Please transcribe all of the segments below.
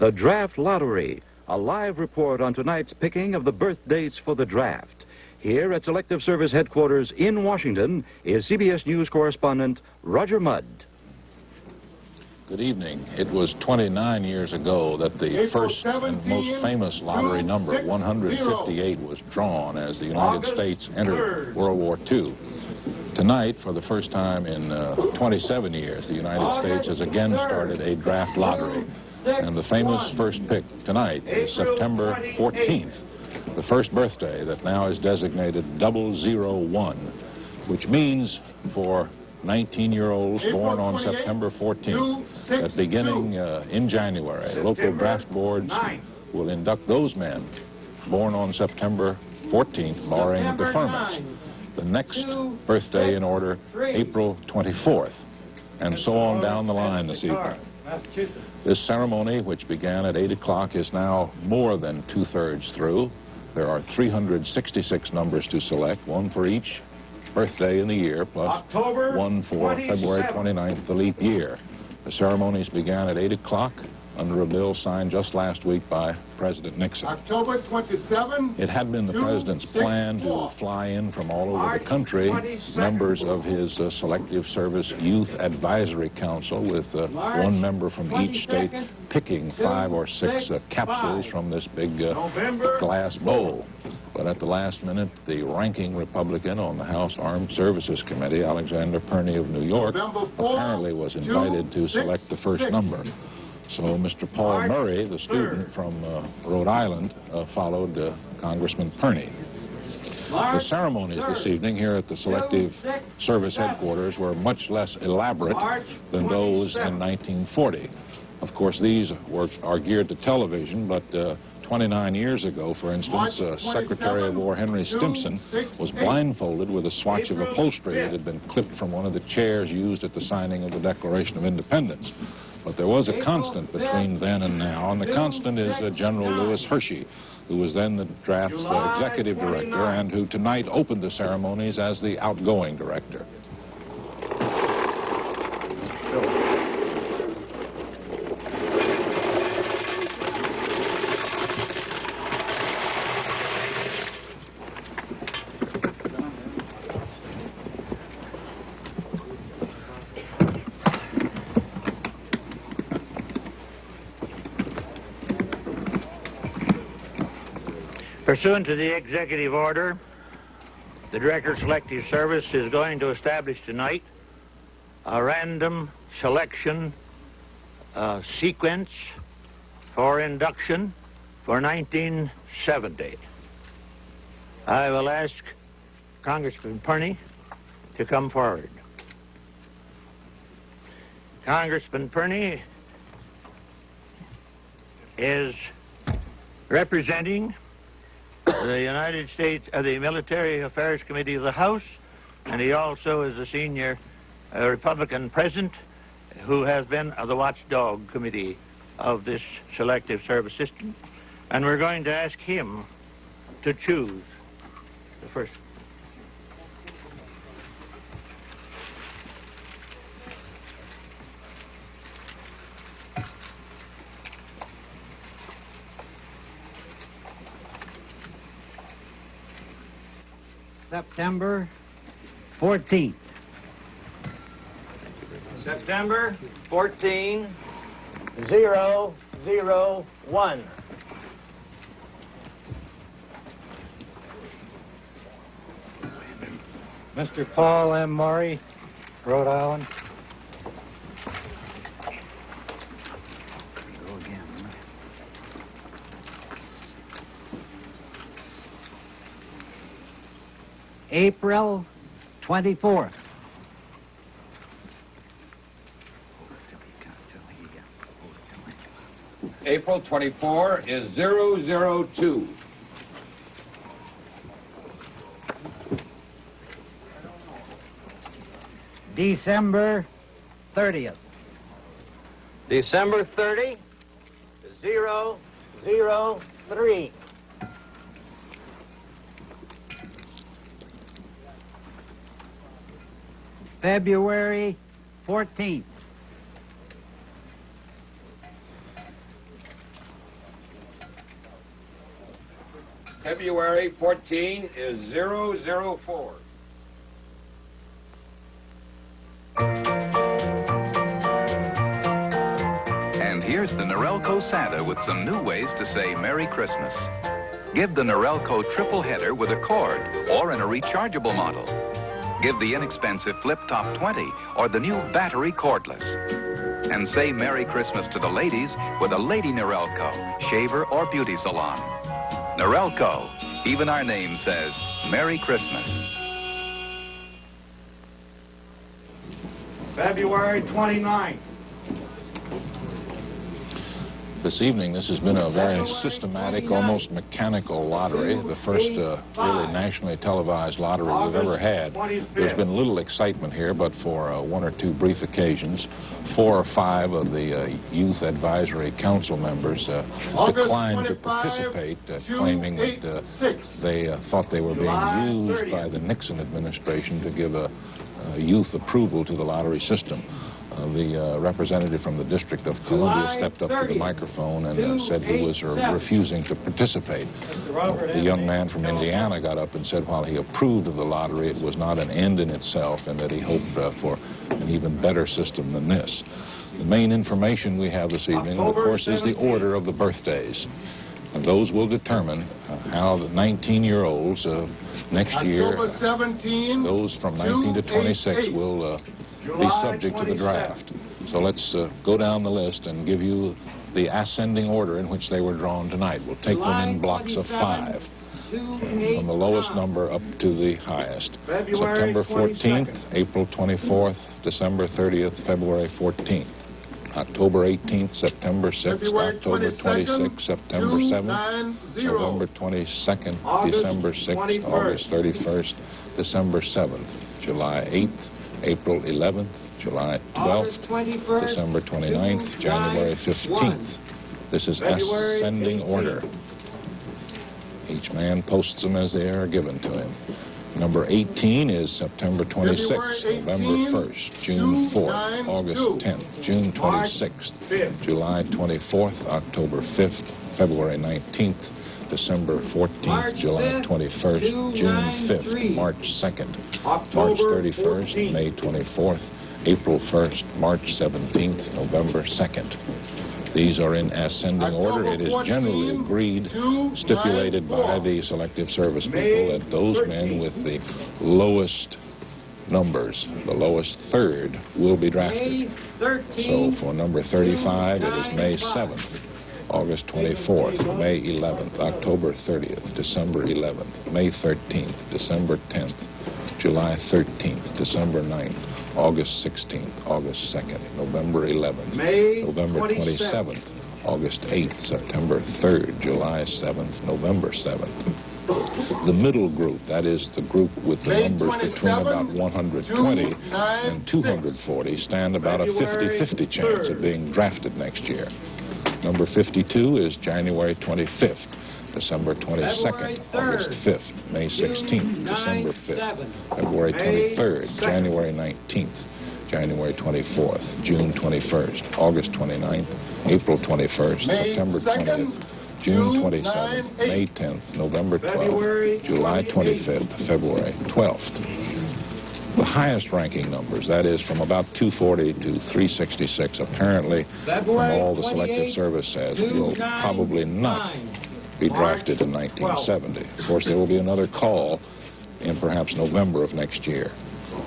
The Draft Lottery, a live report on tonight's picking of the birth dates for the draft. Here at Selective Service Headquarters in Washington is CBS News correspondent Roger Mudd. Good evening. It was 29 years ago that the first and most famous lottery number, 158, was drawn as the United States entered World War II. Tonight, for the first time in 27 years, the United States has again started a draft lottery. And the famous first pick tonight is September 14th, the first birthday that now is designated 001, which means for 19-year-olds born on September 14th, that beginning in January, local draft boards will induct those men born on September 14th, barring deferments. The next birthday in order, April 24th, and so on down the line this evening. This ceremony, which began at 8 o'clock, is now more than two-thirds through. There are 366 numbers to select, one for each birthday in the year, plus one for February 29th, the leap year. The ceremonies began at 8 o'clock under a bill signed just last week by President Nixon. October 27. It had been the president's plan to fly in from all over the country members of his Selective Service Youth Advisory Council, with one member from each state picking 5 or 6 capsules from this big glass bowl. But at the last minute, the ranking Republican on the House Armed Services Committee, Alexander Perney of New York, apparently was invited to select the first number. So Mr. Paul Murray, the student from Rhode Island, followed Congressman Perney. The ceremonies this evening here at the Selective Service Headquarters were much less elaborate than those in 1940. Of course, these are geared to television, but 29 years ago, for instance, Secretary of War Henry Stimson was blindfolded with a swatch of upholstery that had been clipped from one of the chairs used at the signing of the Declaration of Independence. But there was a constant between then and now, and the constant is General Lewis Hershey, who was then the draft's executive director and who tonight opened the ceremonies as the outgoing director. Pursuant to the executive order, the Director of Selective Service is going to establish tonight a random selection sequence for induction for 1970. I will ask Congressman Perney to come forward. Congressman Perney is representing the United States, the Military Affairs Committee of the House, and he also is a senior Republican president who has been the watchdog committee of this selective service system. And we're going to ask him to choose the first. September 14th. September 14, 001. Mr. Paul M. Murray, Rhode Island. Go again. April 24th. April 24 is 002. December 30th. December 30, 003. February 14th. February 14 is 004. And here's the Norelco Santa with some new ways to say Merry Christmas. Give the Norelco triple header with a cord or in a rechargeable model. Give the inexpensive Flip Top 20 or the new battery cordless. And say Merry Christmas to the ladies with a Lady Norelco shaver or beauty salon. Norelco, even our name says Merry Christmas. February 29th. This evening, this has been a very systematic, almost mechanical lottery, the first really nationally televised lottery we've ever had. There's been little excitement here, but for one or two brief occasions, 4 or 5 of the Youth Advisory Council members declined to participate, claiming that they thought they were being used by the Nixon administration to give a youth approval to the lottery system. The representative from the District of Columbia stepped up to the microphone and said he was refusing to participate. The young man from Indiana got up and said while he approved of the lottery, it was not an end in itself and that he hoped for an even better system than this. The main information we have this evening, of course, is the order of the birthdays. And those will determine how the 19-year-olds next year, those from 19 to 26 will be subject to the draft. So let's go down the list and give you the ascending order in which they were drawn tonight. We'll take them in blocks of 5, from the lowest number up to the highest. September 14th, April 24th, December 30th, February 14th. October 18th, September 6th, October 26th, September 7th, November 22nd, December 6th, August 31st, December 7th, July 8th, April 11th, July 12th, December 29th, January 15th. This is ascending order. Each man posts them as they are given to him. Number 18 is September 26th, November 1st, June 4th, August 10th, June 26th, July 24th, October 5th, February 19th, December 14th, July 21st, June 5th, March 2nd, March 31st, May 24th, April 1st, March 17th, November 2nd. These are in ascending order. It is generally agreed, stipulated by the Selective Service people, that those men with the lowest numbers, the lowest third, will be drafted. So for number 35, it is May 7th, August 24th, May 11th, October 30th, December 11th, May 13th, December 10th, July 13th, December 9th, August 16th, August 2nd, November 11th, November 27th, August 8th, September 3rd, July 7th, November 7th. The middle group, that is the group with the numbers between about 120 and 240, stand about a 50-50 chance of being drafted next year. Number 52 is January 25th. December 22nd, August 5th, May 16th, December 5th, February 23rd, January 19th, January 24th, June 21st, August 29th, April 21st, September 20th, June 27th, May 10th, November 12th, July 25th, February 12th. The highest ranking numbers, that is from about 240 to 366, apparently from all the Selective Service says, will probably not be drafted in 1970. Of course, there will be another call in perhaps November of next year.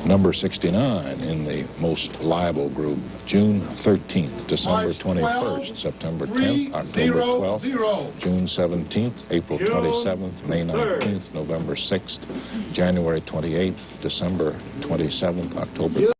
Number 69 in the most liable group, June 13th, December 21st, September 10th, October 12th, June 17th, April 27th, May 19th, November 6th, January 28th, December 27th, October